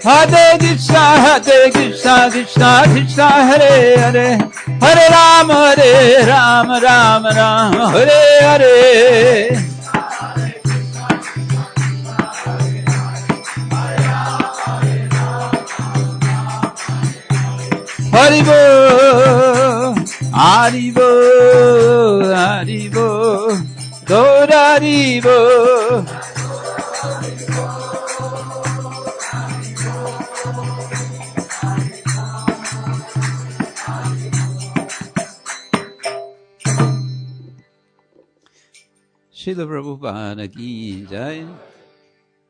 Hare Krishna, Krishna Krishna, Hare Hare, Hare Rama, Rama, Hare Hare. Haribo, Haribo, Haribo, Gaura Haribo. Srila Prabhupada ki jai,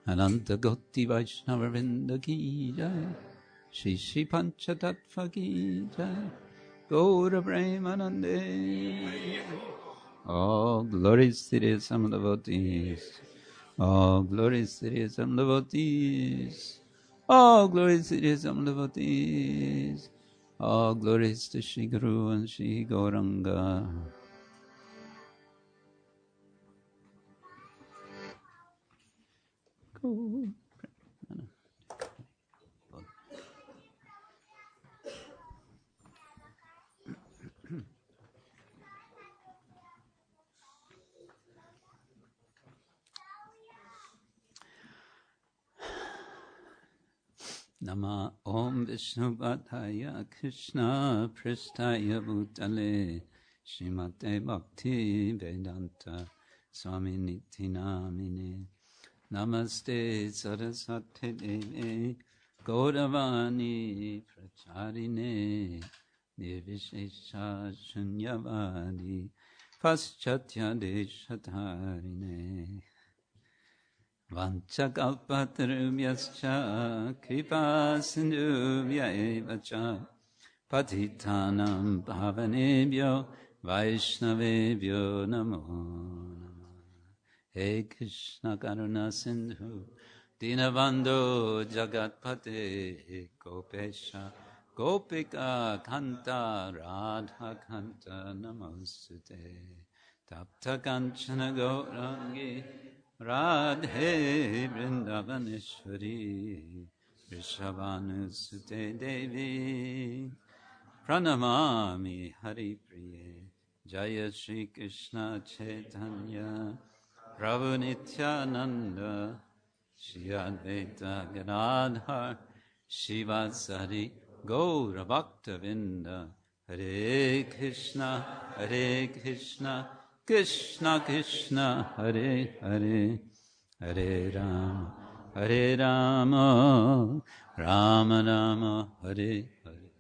Ananta Goti Vaishnava Vrinda ki jai, Shri Shri Panchatattva ki jai, Gaura Premanande. All glories to the Samdevotis, all glories to the Samdevotis, all glories to the Samdevotis, all glories to Shri Guru and Shri Gauranga. Nama Om Vishnupadaya Krishna Pristaya Bhutale Srimate Bhakti Vedanta Swami Niti Namine Namaste Saraswati Devi Gauravani Pracharine Nirvishesha Shunyavadi Paschatya Deshatarine Vanchakalpatarubhyascha kripa sindhubhya evacha patitanam pavanebhyo vaishnavebhyo namo namah. He Krishna Karuna Sindhu Dinabandhu Jagatpate Gopesha Gopika Kanta Radha Kanta Namostute Tapta Kanchana Gaurangi Radhe Vrindavaneshwari Vrishabhanusute Devi Pranamami Hari Priye Jaya Shri Krishna Chaitanya Prabhu Nityananda Shri Advaita Gadadhar Shivasari Gaura Bhakta Vinda Hare Krishna Krishna Krishna Hare Hare Hare Rama Rama Rama Hare Hare.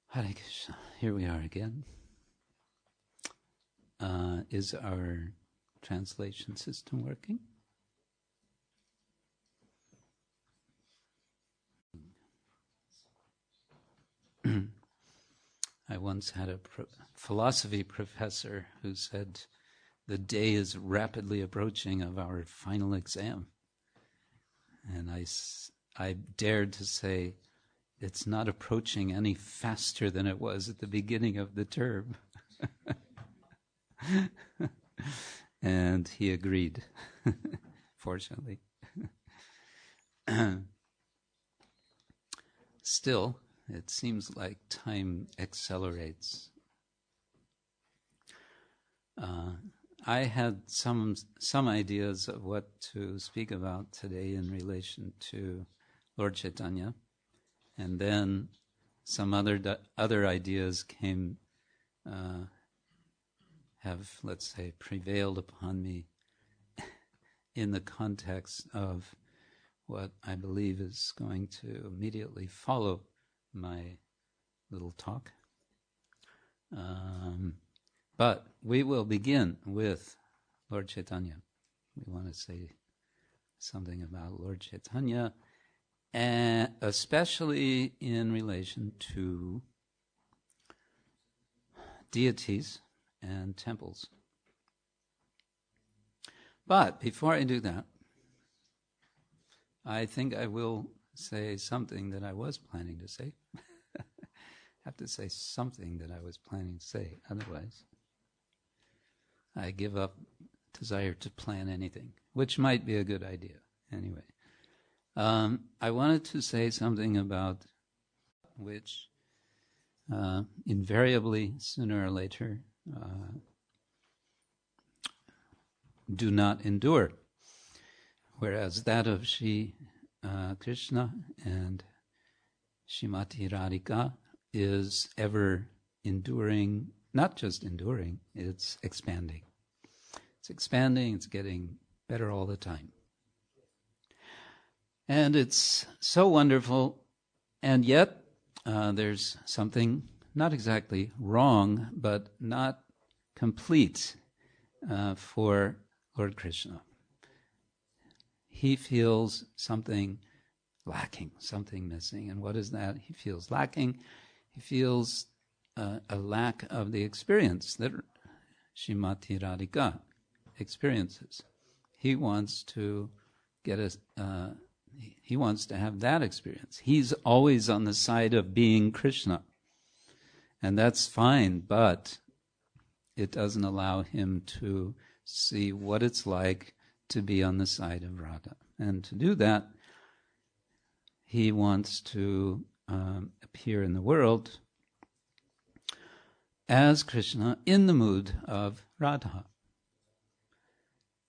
Hare Krishna. Here we are again. Is our translation system working? I once had a philosophy professor who said, the day is rapidly approaching of our final exam. And I dared to say, it's not approaching any faster than it was at the beginning of the term. And he agreed, fortunately. Still, it seems like time accelerates. I had some ideas of what to speak about today in relation to Lord Chaitanya, and then some other ideas came, have, let's say, prevailed upon me in the context of what I believe is going to immediately follow my little talk. But we will begin with Lord Chaitanya. We want to say something about Lord Chaitanya, and especially in relation to deities and temples. But before I do that, I think I will say something that I was planning to say. I have to say something that I was planning to say, otherwise I give up desire to plan anything, which might be a good idea. Anyway, I wanted to say something about which invariably, sooner or later, do not endure, whereas that of Shri Krishna and Srimati Radhika is ever enduring, not just enduring, it's expanding. It's expanding, it's getting better all the time. And it's so wonderful, and yet there's something not exactly wrong, but not complete for Lord Krishna. He feels something lacking, something missing. And what is that he feels lacking? He feels a lack of the experience that Srimati Radhika experiences. He wants to he wants to have that experience. He's always on the side of being Krishna. And that's fine, but it doesn't allow him to see what it's like to be on the side of Radha. And to do that, he wants to appear in the world as Krishna in the mood of Radha.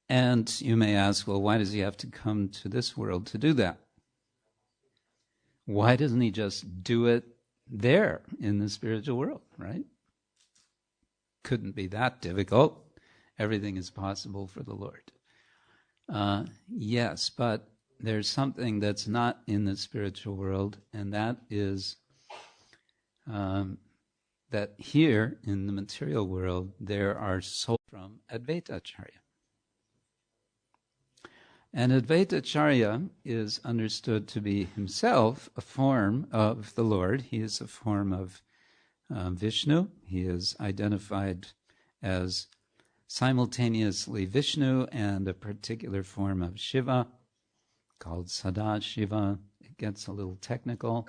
And you may ask, well, why does he have to come to this world to do that? Why doesn't he just do it there in the spiritual world, right? Couldn't be that difficult. Everything is possible for the Lord. Yes, but there's something that's not in the spiritual world, and that is that here in the material world there are souls from Advaita Acharya. And Advaita Acharya is understood to be himself a form of the Lord. He is a form of Vishnu. He is identified as simultaneously Vishnu and a particular form of Shiva called Sada Shiva. It gets a little technical.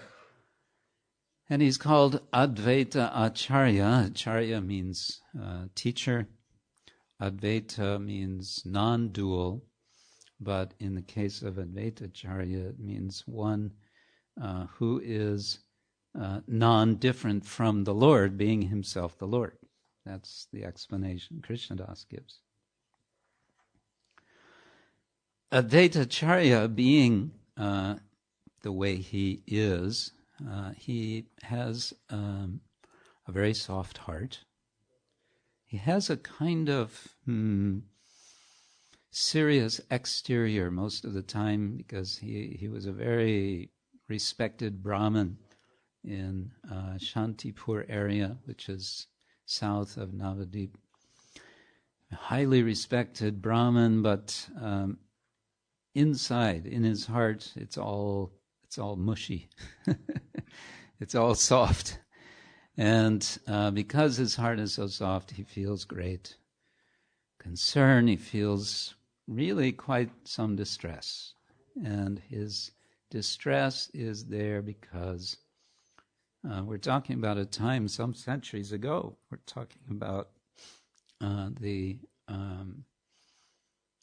And he's called Advaita Acharya. Acharya means teacher. Advaita means non-dual. But in the case of Advaita Acharya, it means one who is non-different from the Lord, being himself the Lord. That's the explanation Krishnadas gives. Advaita Acharya, being the way he is, he has a very soft heart. He has a kind of serious exterior most of the time, because he was a very respected Brahmin in Shantipur area, which is south of Navadvip. A highly respected Brahmin, but inside, in his heart, it's all mushy. It's all soft. And because his heart is so soft, he feels great concern. He feels really quite some distress. And his distress is there because we're talking about a time some centuries ago. We're talking about the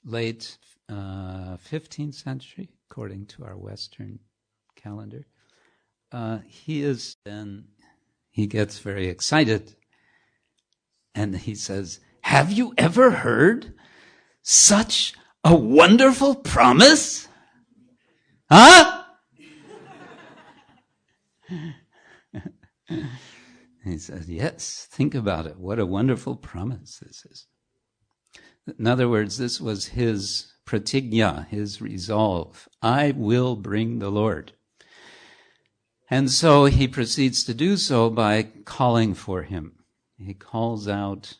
late 15th century, according to our Western calendar. He gets very excited, and he says, "Have you ever heard such a wonderful promise? Huh?" He says, "Yes, think about it. What a wonderful promise this is." In other words, this was his pratigya, his resolve. I will bring the Lord. And so he proceeds to do so by calling for him. He calls out,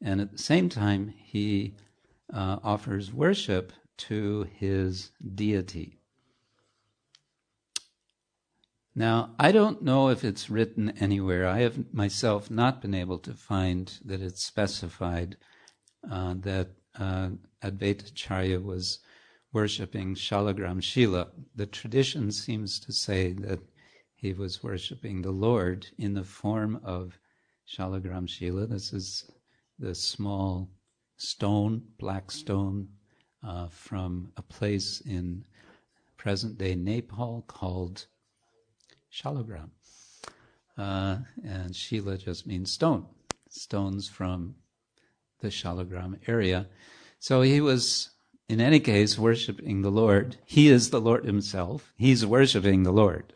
and at the same time, he offers worship to his deity. Now, I don't know if it's written anywhere. I have myself not been able to find that it's specified that Advaita Acharya was worshipping Shalagram Shila. The tradition seems to say that he was worshipping the Lord in the form of Shalagram Shila. This is the small stone, black stone, from a place in present-day Nepal called Shalagram. And Shila just means stone. Stones from the Shalagram area. So he was, in any case, worshiping the Lord. He is the Lord himself. He's worshiping the Lord.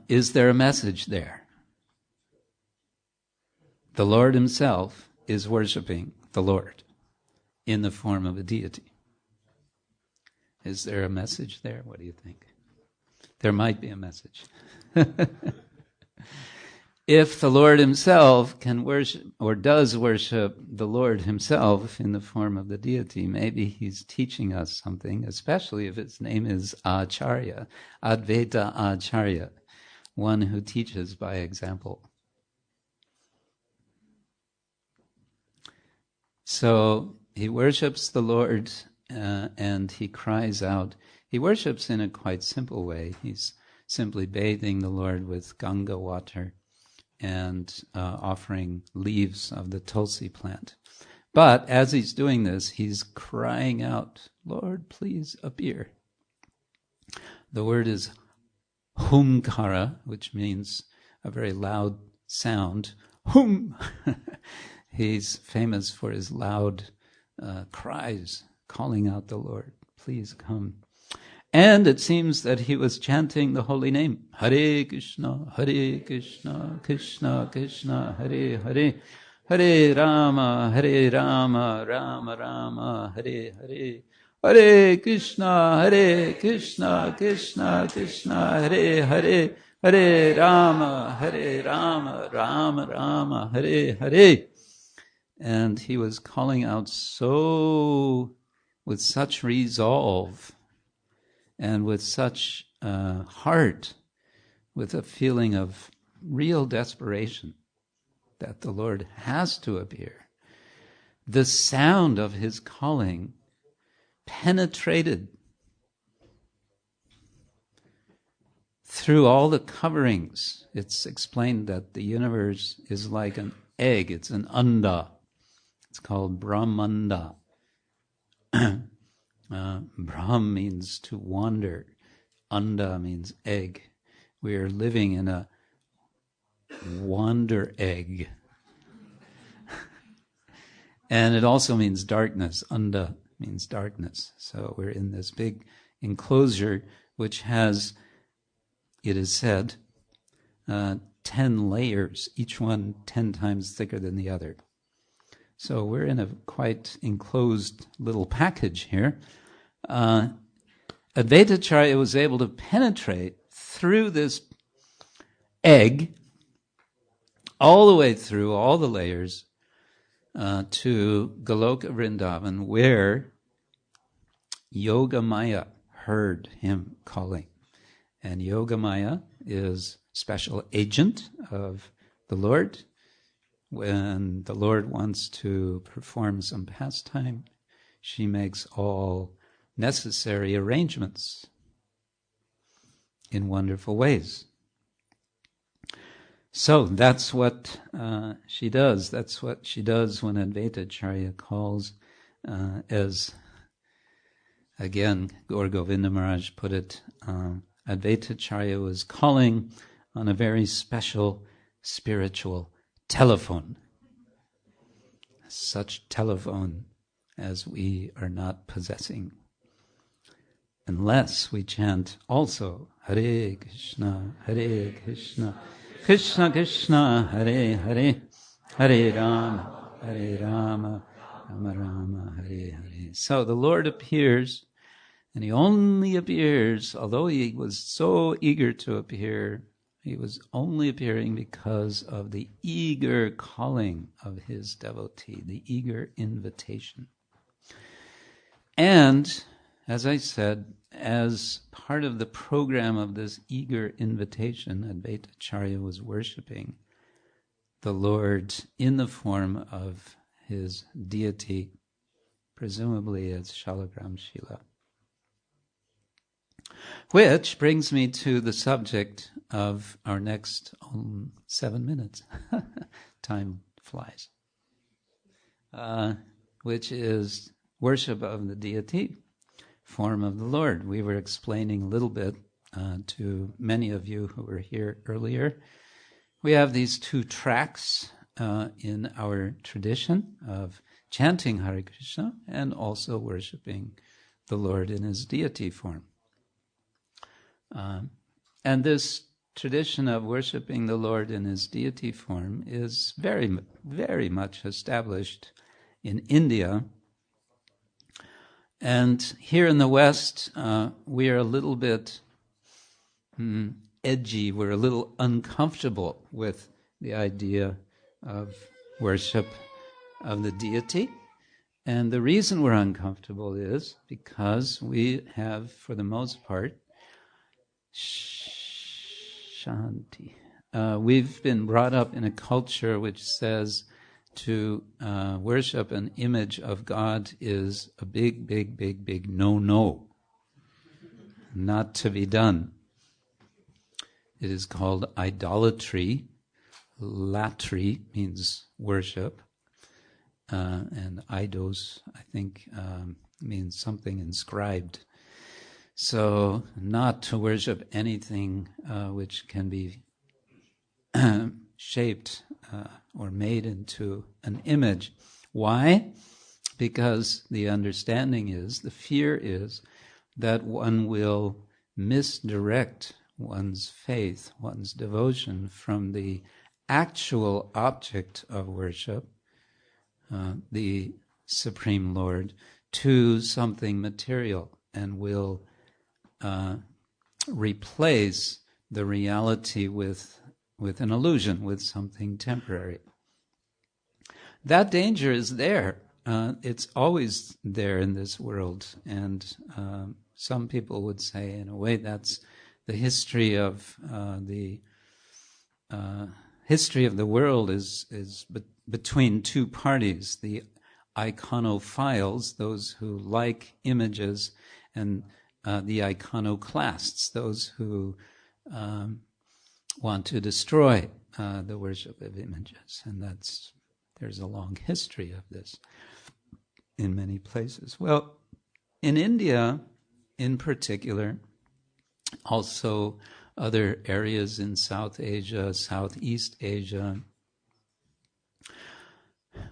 Is there a message there? The Lord himself is worshiping the Lord in the form of a deity. Is there a message there? What do you think? There might be a message. If the Lord himself can worship, or does worship the Lord himself in the form of the deity, maybe he's teaching us something, especially if its name is Acharya, Advaita Acharya, one who teaches by example. So he worships the Lord and he cries out. He worships in a quite simple way. He's simply bathing the Lord with Ganga water and offering leaves of the tulsi plant. But as he's doing this, he's crying out, Lord, please appear. The word is humkara, which means a very loud sound. Hum! He's famous for his loud cries, calling out the Lord, please come. And it seems that he was chanting the holy name, Hare Krishna, Krishna Krishna, Hare Hare, Hare Rama, Rama Rama, Hare Hare, Hare Krishna, Krishna Krishna, Hare Hare, Hare Rama, Rama Rama, Hare Hare. And he was calling out with such resolve, and with such heart, with a feeling of real desperation that the Lord has to appear. The sound of his calling penetrated through all the coverings. It's explained that the universe is like an egg. It's an anda. It's called Brahmanda. Brahm means to wander. Anda means egg. We are living in a wander egg. And it also means darkness. Anda means darkness. So we're in this big enclosure which has, it is said, 10 layers, each one 10 times thicker than the other. So we're in a quite enclosed little package here. Advaitacharya was able to penetrate through this egg, all the way through all the layers, to Goloka Vrindavan, where Yogamaya heard him calling. And Yogamaya is special agent of the Lord. When the Lord wants to perform some pastime, she makes all necessary arrangements in wonderful ways. So that's what she does. That's what she does when Advaitacharya calls, as again Gaur Govinda Maharaj put it, Advaitacharya was calling on a very special spiritual telephone. Such telephone as we are not possessing, unless we chant also Hare Krishna, Krishna Krishna, Hare Hare, Hare Rama, Rama Rama, Hare Hare. So the Lord appears, and he only appears, although he was so eager to appear, he was only appearing because of the eager calling of his devotee, the eager invitation. And, as I said, as part of the program of this eager invitation, Advaitacharya was worshipping the Lord in the form of his deity, presumably as Shalagram Shila. Which brings me to the subject of our next 7 minutes. Time flies. which is worship of the deity, form of the Lord. We were explaining a little bit to many of you who were here earlier. We have these two tracks in our tradition of chanting Hare Krishna and also worshiping the Lord in his deity form. And this tradition of worshiping the Lord in his deity form is very, very much established in India. And here in the West, we are a little bit edgy. We're a little uncomfortable with the idea of worship of the deity. And the reason we're uncomfortable is because we have, for the most part, Shanti. We've been brought up in a culture which says to worship an image of God is a big, big, big, big no-no. Not to be done. It is called idolatry. Latry means worship. And eidos, I think, means something inscribed. So not to worship anything which can be shaped or made into an image. Why? Because the understanding is, the fear is, that one will misdirect one's faith, one's devotion from the actual object of worship, the Supreme Lord, to something material, and will replace the reality with an illusion, with something temporary. That danger is there. It's always there in this world, and some people would say, in a way, that's the history of the history of the world is between two parties: the iconophiles, those who like images, and the iconoclasts, those who want to destroy the worship of images. And there's a long history of this in many places. Well, in India in particular, also other areas in South Asia, Southeast Asia,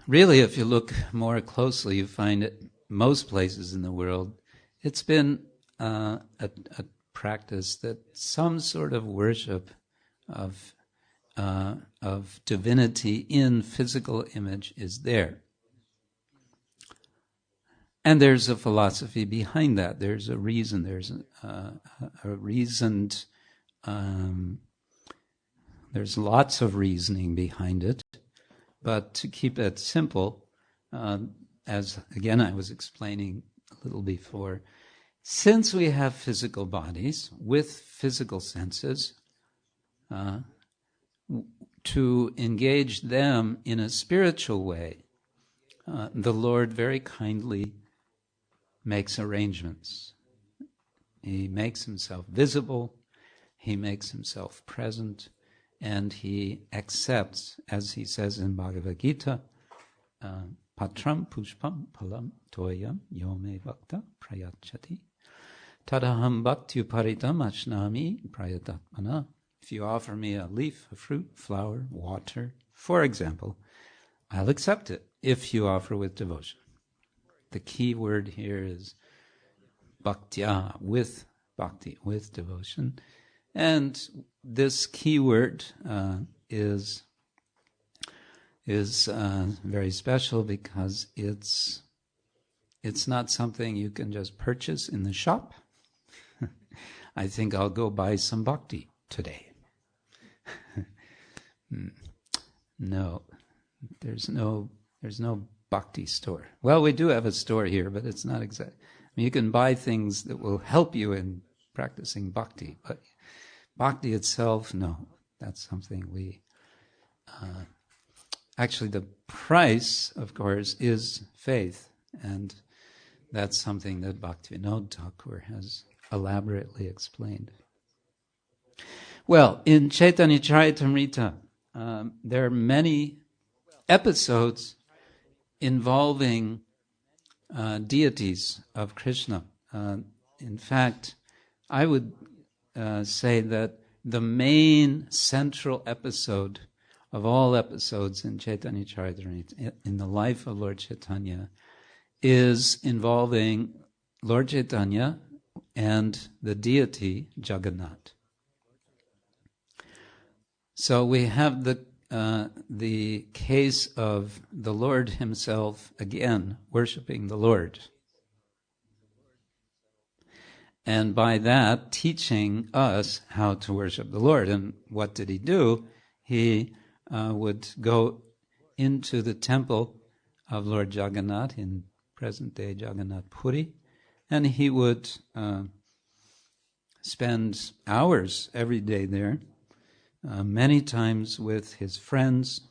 really, if you look more closely, you find it most places in the world, it's been a practice that some sort of worship of divinity in physical image is there. And there's a philosophy behind that. There's a reason. There's a reasoned. There's lots of reasoning behind it. But to keep it simple, as again I was explaining a little before, since we have physical bodies with physical senses, to engage them in a spiritual way, the Lord very kindly makes arrangements. He makes himself visible, he makes himself present, and he accepts, as he says in Bhagavad Gita, patram pushpam palam toyam yome bhakta prayachati tadaham bhaktuparitam ashnami prayatatmana. If you offer me a leaf, a fruit, flower, water, for example, I'll accept it if you offer with devotion. The key word here is bhaktya, with bhakti, with devotion. And this key word is very special because it's not something you can just purchase in the shop. I think I'll go buy some bhakti today. No, there's no bhakti store. Well, we do have a store here, but it's not exact. I mean, you can buy things that will help you in practicing bhakti, but bhakti itself, no. That's something we... actually, the price, of course, is faith, and that's something that Bhaktivinoda Thakur has elaborately explained. Well, in Chaitanya Charitamrita, there are many episodes involving deities of Krishna. In fact, I would say that the main central episode of all episodes in Chaitanya Charitamrita, in the life of Lord Chaitanya, is involving Lord Chaitanya and the deity Jagannath. So we have the case of the Lord himself, again, worshiping the Lord. And by that, teaching us how to worship the Lord. And what did he do? He would go into the temple of Lord Jagannath in present-day Jagannath Puri, and he would spend hours every day there, many times with his friends.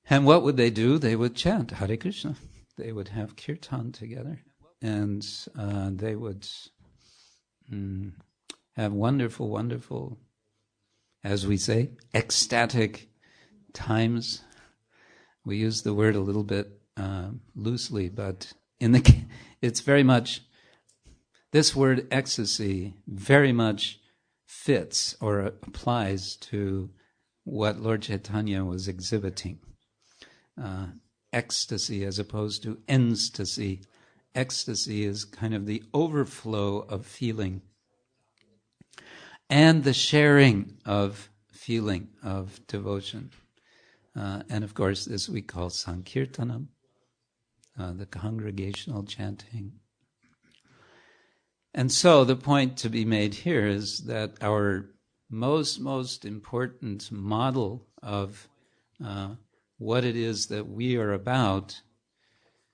And what would they do? They would chant Hare Krishna. They would have kirtan together, and they would have wonderful, wonderful, as we say, ecstatic times. We use the word a little bit loosely, but it's very much, this word ecstasy very much fits or applies to what Lord Chaitanya was exhibiting. Ecstasy as opposed to ecstasy. Ecstasy is kind of the overflow of feeling and the sharing of feeling, of devotion. And of course, this we call Sankirtanam, the congregational chanting. And so the point to be made here is that our most important model of what it is that we are about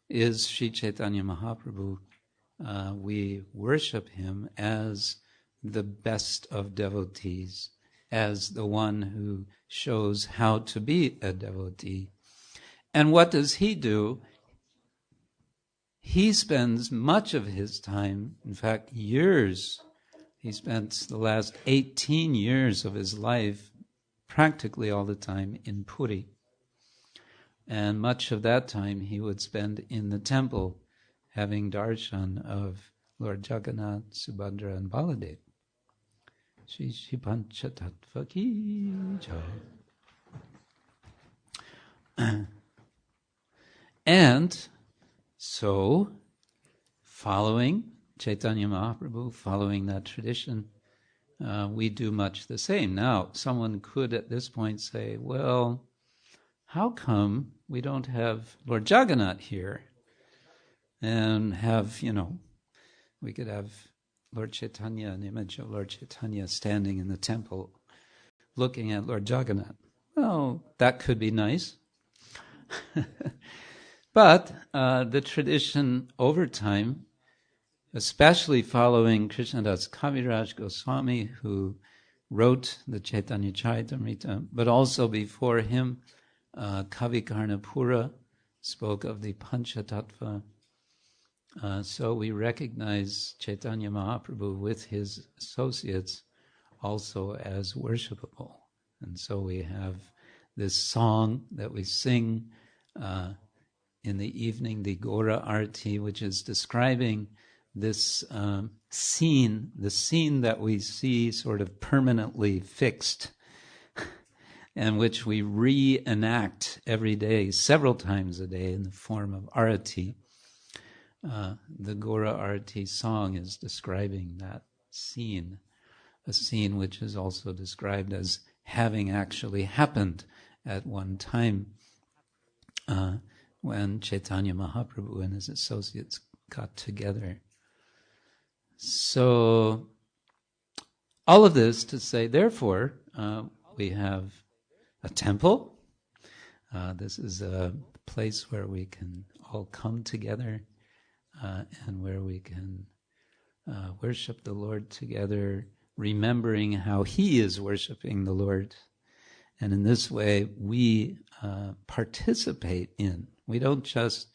is Sri Chaitanya Mahaprabhu. We worship him as the best of devotees, as the one who shows how to be a devotee. And what does he do? He spends much of his time, in fact, years. He spent the last 18 years of his life, practically all the time, in Puri. And much of that time he would spend in the temple, having darshan of Lord Jagannath, Subhadra, and Baladev. Shri Shri Panchatattva ki jai. And so, following Chaitanya Mahaprabhu, following that tradition, we do much the same. Now, someone could at this point say, well, how come we don't have Lord Jagannath here and have, we could have Lord Chaitanya, an image of Lord Chaitanya standing in the temple looking at Lord Jagannath. Well, that could be nice. But the tradition over time, especially following Krishnadas Kaviraj Goswami, who wrote the Chaitanya Charitamrita, but also before him, Kavi Karnapura spoke of the Panchatattva. So we recognize Chaitanya Mahaprabhu with his associates also as worshipable. And so we have this song that we sing in the evening, the Gora Arti, which is describing this scene, the scene that we see sort of permanently fixed, and which we reenact every day, several times a day, in the form of arati. The Gora Arti song is describing that scene, a scene which is also described as having actually happened at one time when Chaitanya Mahaprabhu and his associates got together. So, all of this to say, therefore, we have a temple. This is a place where we can all come together and where we can worship the Lord together, remembering how He is worshiping the Lord. And in this way, we participate in. We don't just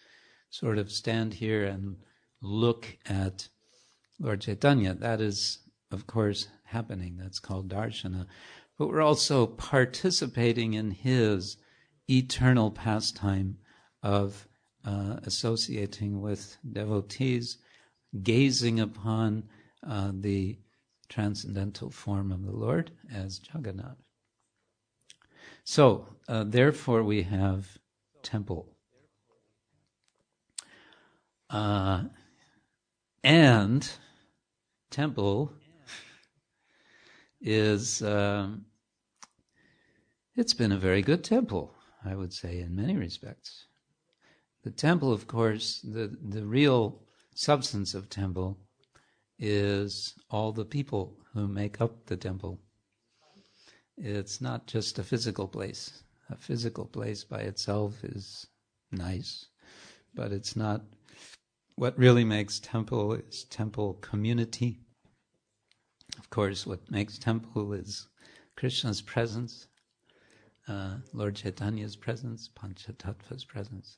sort of stand here and look at Lord Chaitanya. That is, of course, happening. That's called darshana. But we're also participating in his eternal pastime of associating with devotees, gazing upon the transcendental form of the Lord as Jagannath. So, therefore we have temple. And temple is, it's been a very good temple, I would say, in many respects. The temple, of course, the real substance of temple is all the people who make up the temple. It's not just a physical place. A physical place by itself is nice, but it's not. What really makes temple is temple community. Of course, what makes temple is Krishna's presence, Lord Chaitanya's presence, Panchatattva's presence.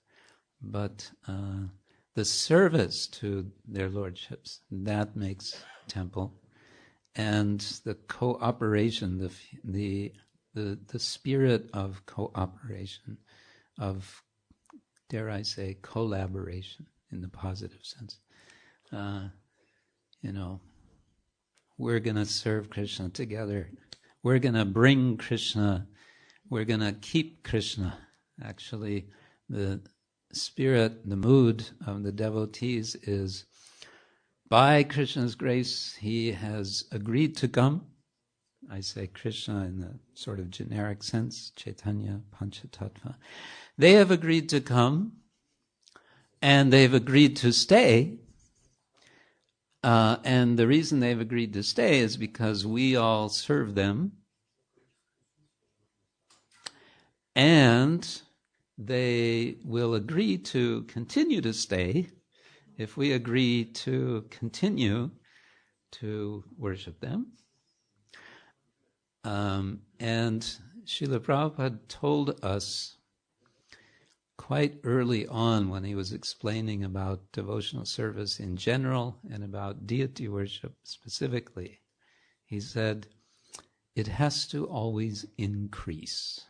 But the service to their lordships, that makes temple. And the cooperation, the spirit of cooperation, of, dare I say, collaboration in the positive sense. We're going to serve Krishna together. We're going to bring Krishna. We're going to keep Krishna. Actually, the spirit, the mood of the devotees is, by Krishna's grace, he has agreed to come. I say Krishna in the sort of generic sense, Chaitanya, Panchatattva. They have agreed to come, and they've agreed to stay. And the reason they've agreed to stay is because we all serve them. And they will agree to continue to stay if we agree to continue to worship them. And Srila Prabhupada told us quite early on when he was explaining about devotional service in general and about deity worship specifically, he said, it has to always increase.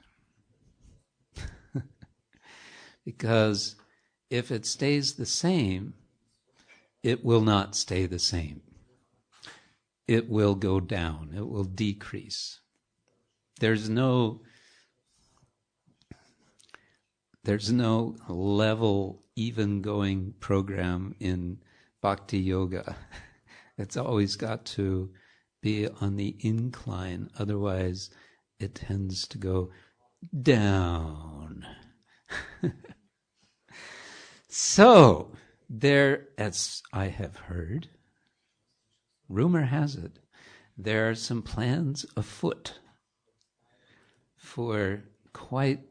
Because if it stays the same, it will not stay the same. It will go down. It will decrease. There's no level, even-going program in bhakti yoga. It's always got to be on the incline. Otherwise, it tends to go down. So, there, as I have heard, rumor has it, there are some plans afoot for quite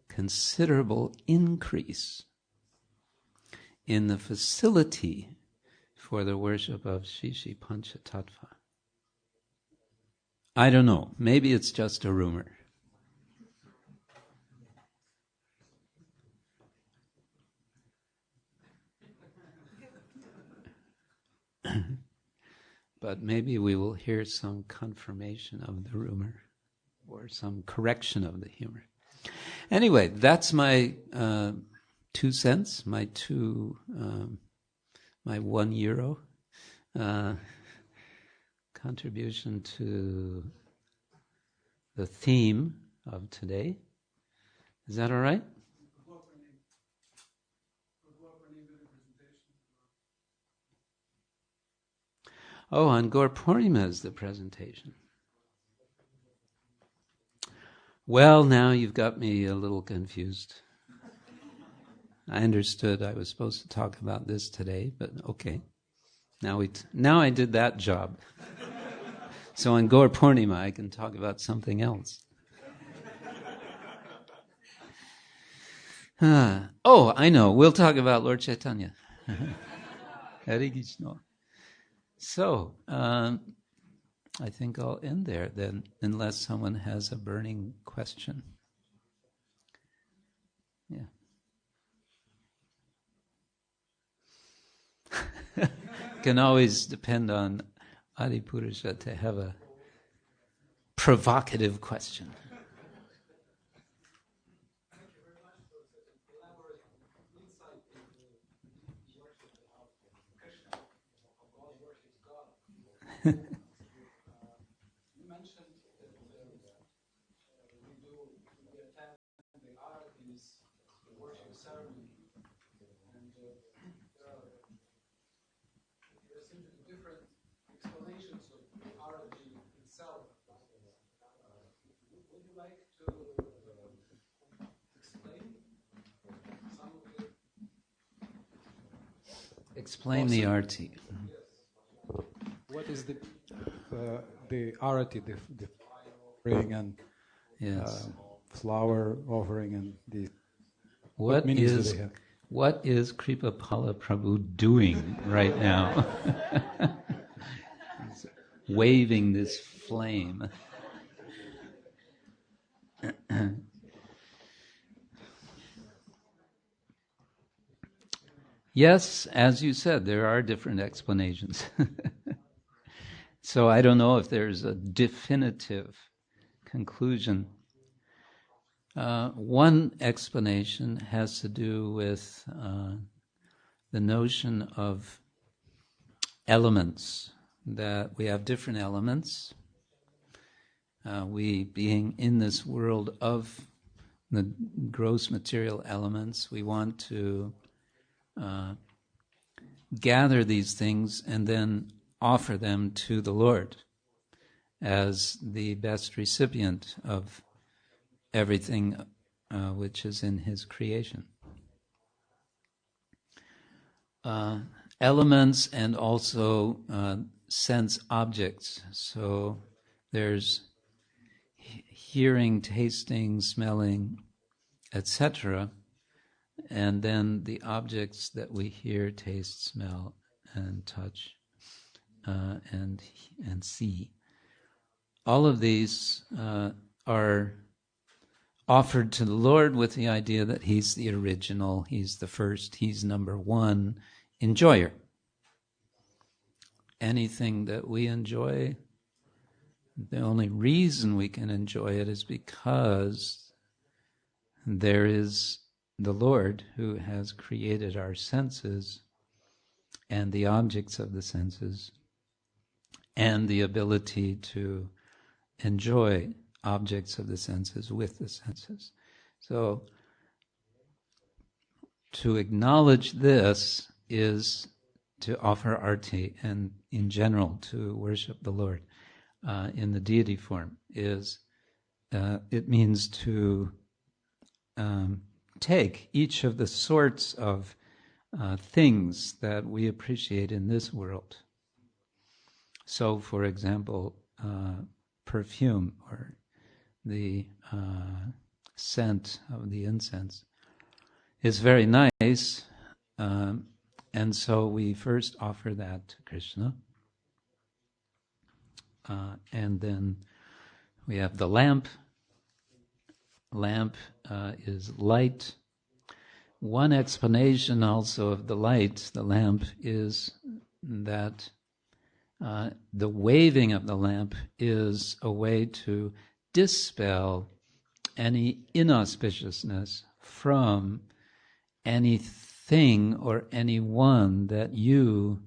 considerable increase in the facility for the worship of Shri Shri Panchatattva. I don't know. Maybe it's just a rumor. But maybe we will hear some confirmation of the rumor or some correction of the humor. Anyway, that's my 2 cents, my €1 contribution to the theme of today. Is that all right? Oh, on Gaur Purnima is the presentation. Well, now you've got me a little confused. I understood I was supposed to talk about this today, but okay. Now I did that job. So on Gaur Purnima, I can talk about something else. Oh, I know. We'll talk about Lord Chaitanya. Hare Krishna. So, I think I'll end there then, unless someone has a burning question. Yeah. Can always depend on Adipurusha to have a provocative question. mentioned that we attend the aratis, the worship ceremony, and there seem to be different explanations of the arati itself. Would you like to explain some of the... Explain the arati. What is the arati, the offering and flower offering, and the what meanings do they have? What is Kripapala Prabhu doing right now? Waving this flame. Yes, as you said, there are different explanations. So I don't know if there's a definitive conclusion. One explanation has to do with the notion of elements, that we have different elements. We, being in this world of the gross material elements, we want to gather these things and then offer them to the Lord as the best recipient of everything which is in His creation. Elements and also sense objects. So there's hearing, tasting, smelling, etc., and then the objects that we hear, taste, smell, and touch, and see. All of these are offered to the Lord with the idea that He's the original, He's the first, He's number one enjoyer. Anything that we enjoy, the only reason we can enjoy it is because there is the Lord who has created our senses and the objects of the senses and the ability to enjoy objects of the senses with the senses. So to acknowledge this is to offer arti, and in general to worship the Lord in the deity form. It means to take each of the sorts of things that we appreciate in this world. So, for example, perfume, or the scent of the incense, is very nice, and so we first offer that to Krishna. And then we have the lamp. Lamp is light. One explanation also of the light, the lamp, is that the waving of the lamp is a way to dispel any inauspiciousness from anything or anyone that you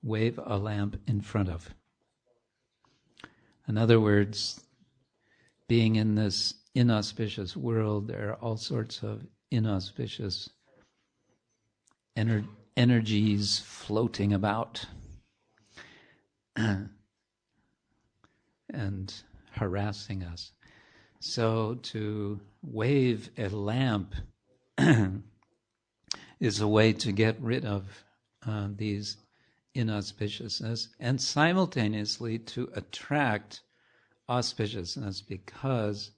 wave a lamp in front of. In other words, being in this inauspicious world, there are all sorts of inauspicious energies floating about and harassing us. So to wave a lamp is a way to get rid of these inauspiciousness, and simultaneously to attract auspiciousness, because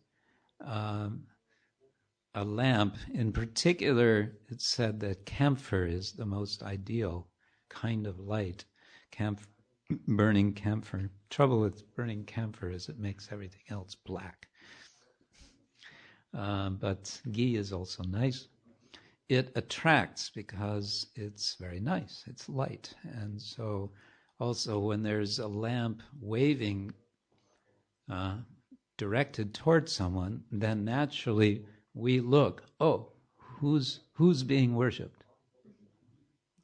a lamp, in particular, it's said that camphor is the most ideal kind of light. Burning camphor. Trouble with burning camphor is it makes everything else black. But ghee is also nice. It attracts because it's very nice, it's light. And so also when there's a lamp waving directed towards someone, then naturally we look, oh, who's being worshipped?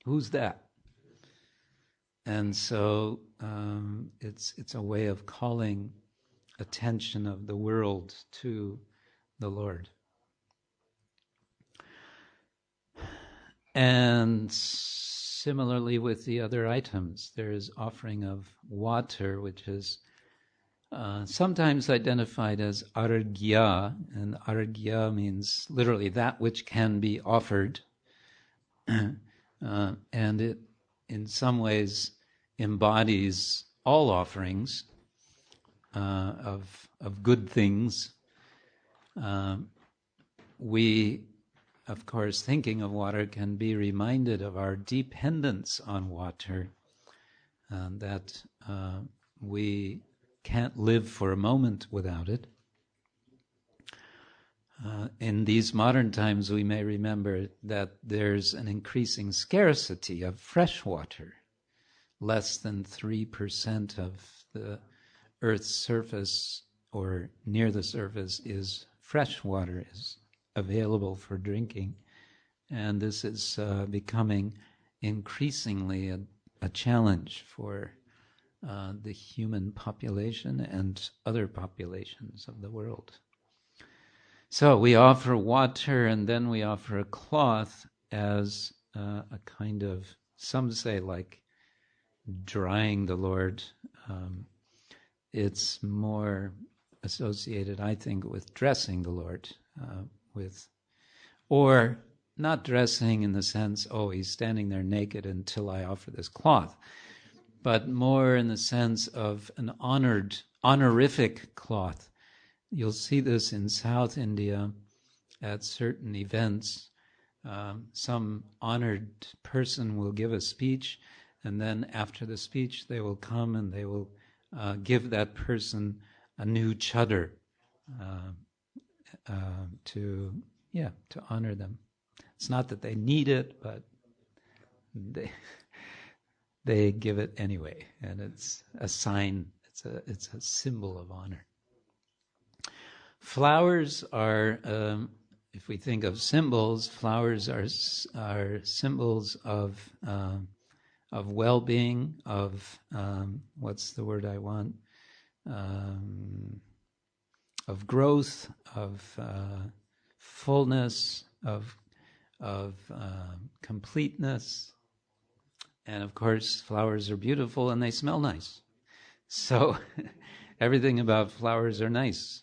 Who's that? And so it's a way of calling attention of the world to the Lord. And similarly with the other items, there is offering of water, which is sometimes identified as argya, and argya means literally that which can be offered, and it in some ways embodies all offerings of good things. We, of course, thinking of water, can be reminded of our dependence on water, that we can't live for a moment without it. In these modern times, we may remember that there's an increasing scarcity of fresh water. Less than 3% of the Earth's surface or near the surface is fresh water, is available for drinking. And this is becoming increasingly a challenge for the human population and other populations of the world. So we offer water, and then we offer a cloth as a kind of, some say, like drying the Lord. It's more associated, I think, with dressing the Lord, or not dressing in the sense, oh, he's standing there naked until I offer this cloth, but more in the sense of an honorific cloth. You'll see this in South India at certain events. Some honored person will give a speech, and then after the speech they will come and they will give that person a new chadar to honor them. It's not that they need it, but they give it anyway, and it's a sign. It's a symbol of honor. Flowers are, if we think of symbols, flowers are symbols of well-being, of what's the word I want? Of growth, of fullness, of completeness. And of course, flowers are beautiful and they smell nice. So everything about flowers are nice.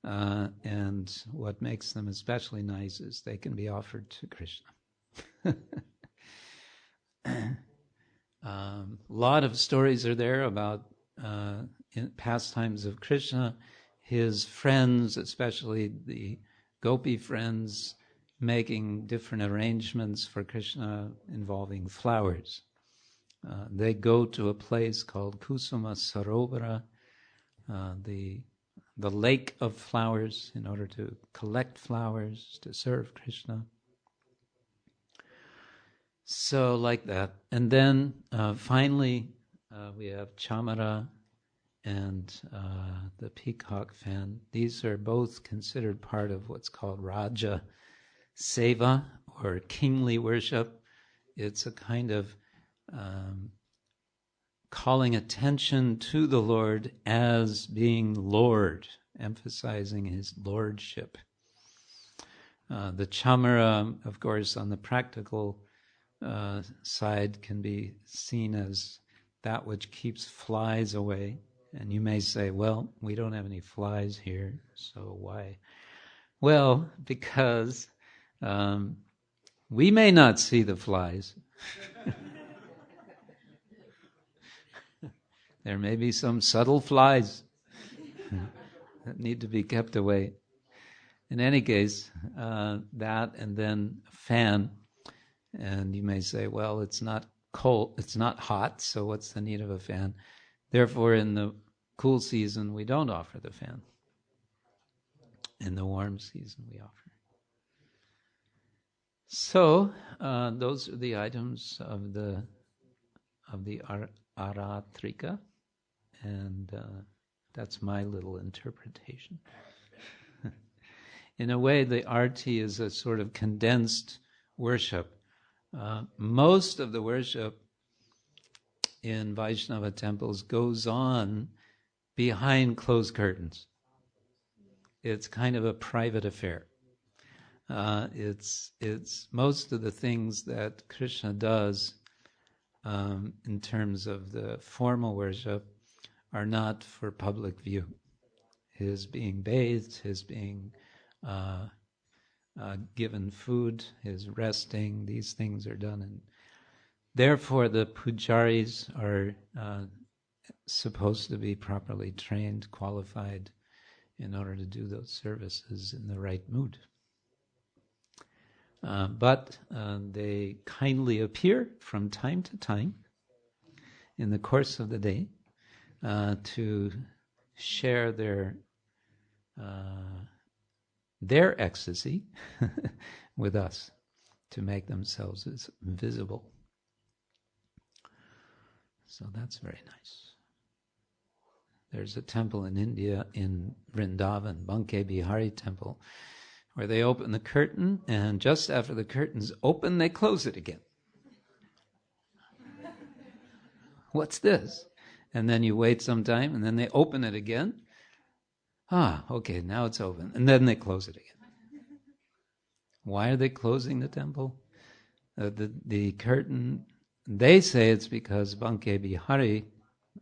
And what makes them especially nice is they can be offered to Krishna. A lot of stories are there about pastimes of Krishna, his friends, especially the gopi friends, making different arrangements for Krishna involving flowers. They go to a place called Kusuma Sarovara, the lake of flowers, in order to collect flowers to serve Krishna. So like that. And then finally we have Chamara and the peacock fan. These are both considered part of what's called Raja Seva, or kingly worship. It's a kind of calling attention to the Lord as being Lord, emphasizing his lordship. The chamara, of course, on the practical side, can be seen as that which keeps flies away. And you may say, well, we don't have any flies here, so why? Well, because we may not see the flies. There may be some subtle flies that need to be kept away. In any case, that, and then a fan. And you may say, well, it's not cold, it's not hot, so what's the need of a fan? Therefore, in the cool season, we don't offer the fan. In the warm season, we offer. So, those are the items of the Aratrika, and that's my little interpretation. In a way, the arti is a sort of condensed worship. Most of the worship in Vaishnava temples goes on behind closed curtains. It's kind of a private affair. It's most of the things that Krishna does in terms of the formal worship are not for public view. His being bathed, his being given food, his resting, these things are done. And therefore the pujaris are supposed to be properly trained, qualified in order to do those services in the right mood. But they kindly appear from time to time in the course of the day to share their ecstasy with us, to make themselves visible. So that's very nice. There's a temple in India, in Vrindavan, Banke Bihari temple, where they open the curtain, and just after the curtain's open, they close it again. What's this? And then you wait some time, and then they open it again. Okay, now it's open. And then they close it again. Why are they closing the temple? The curtain, they say it's because Banke Bihari,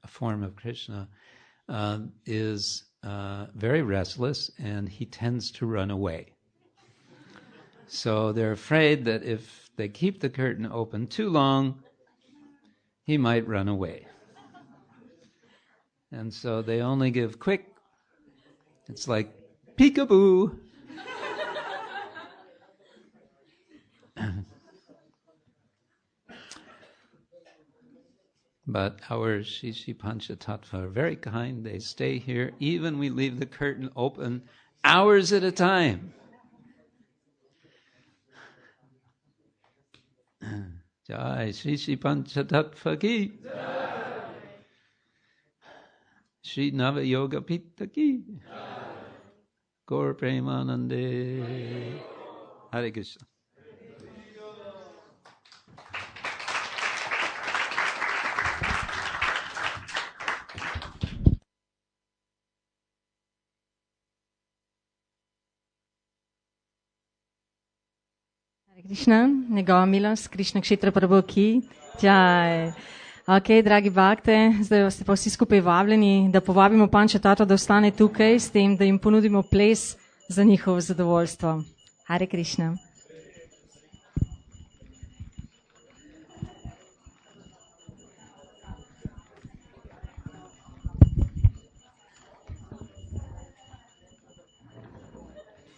a form of Krishna, is very restless, and he tends to run away. So they're afraid that if they keep the curtain open too long, he might run away. And so they only give quick, it's like peekaboo. But our Shishi Panchatattva are very kind. They stay here. Even we leave the curtain open hours at a time. Jai Shishi Panchatattva ki. Shri Nava Yoga Pitta ki. Gaur Premanande. Hare Krishna. Krishna, njegova milost, Krishna Kshetra Prabhu ki, jai. Ok, dragi bhakte, zdaj ste pa vsi skupaj vabljeni, da povabimo Pančatato, da ostane tukaj, s tem, da jim ponudimo ples za njihovo zadovoljstvo. Hare Krishna.